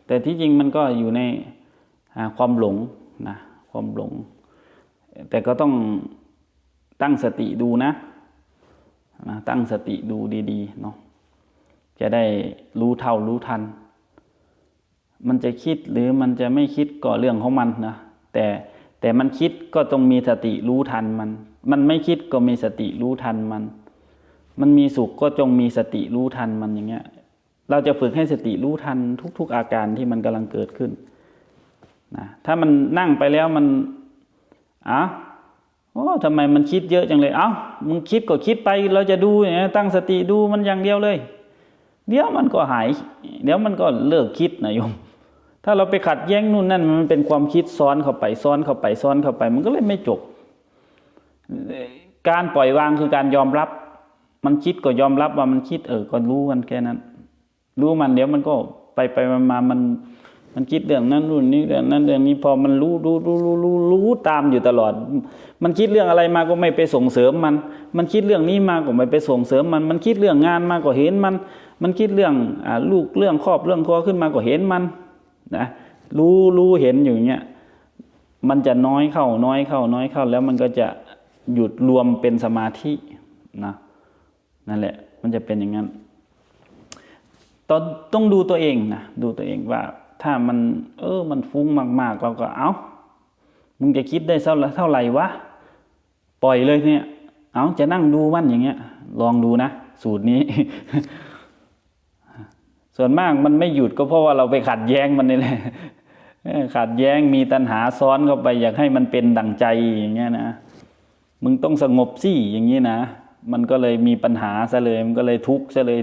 แต่ที่จริงมันก็อยู่ในความหลงนะความหลงแต่ก็ต้องตั้งสติดูนะตั้งสติดูดีๆเนาะจะได้รู้เท่ารู้ทันมันจะคิดหรือมันจะไม่คิดก็เรื่องของมันนะแต่มันคิดก็ต้องมีสติรู้ทันมันไม่คิดก็มีสติรู้ทันมันมีสุขก็จงมีสติรู้ทันมันอย่างเงี้ยเราจะฝึกให้สติรู้ทันทุกๆอาการที่มันกำลังเกิดขึ้นนะถ้ามันนั่งไปแล้วมันโอ้ทำไมมันคิดเยอะจังเลยมึงคิดก็คิดไปเราจะดูอย่างเงี้ยตั้งสติดูมันอย่างเดียวเลยเดี๋ยวมันก็หายเดี๋ยวมันก็เลิกคิดนะโยมถ้าเราไปขัดแย้งนู่นนั่นมันเป็นความคิดซ้อนเข้าไปซ้อนเข้าไปซ้อนเข้าไปมันก็เลยไม่จบการปล่อยวางคือการยอมรับมันคิดก็ยอมรับว่ามันคิดก็รู้มันแค่นั้นรู้มันเดี๋ยวมันก็ไปมามันคิดเรื่องนั้นรุ่นนี้เรื่องนั้นเรื่องนี้พอมันรู้ตามอยู่ตลอดมันคิดเรื่องอะไรมาก็ไม่ไปส่งเสริมมันคิดเรื่องนี้มาก็ไม่ไปส่งเสริมมันคิดเรื่องงานมาก็เห็นมันคิดเรื่องลูกเรื่องครอบเรื่องครัวขึ้นมาก็เห็นมันนะรู้เห็นอยู่อย่างเงี้ยมันจะน้อยเข้าแล้วมันก็จะหยุดรวมเป็นสมาธินะนั่นแหละมันจะเป็นอย่างนั้นต้องดูตัวเองนะดูตัวเองว่าถ้ามันมันฟุ้งมากๆเราก็มึงจะคิดได้เท่าไหร่วะปล่อยเลยเนี่ยจะนั่งดูมันอย่างเงี้ยลองดูนะสูตรนี้ ส่วนมากมันไม่หยุดก็เพราะว่าเราไปขัดแย้งมันนี่แหละขัดแย้งมีตัณหาซ้อนเข้าไปอยากให้มันเป็นดั่งใจอย่างเงี้ยนะมึงต้องสงบสิอย่างนี้นะมันก็เลยมีปัญหาซะเลยมันก็เลยทุกข์ซะเลย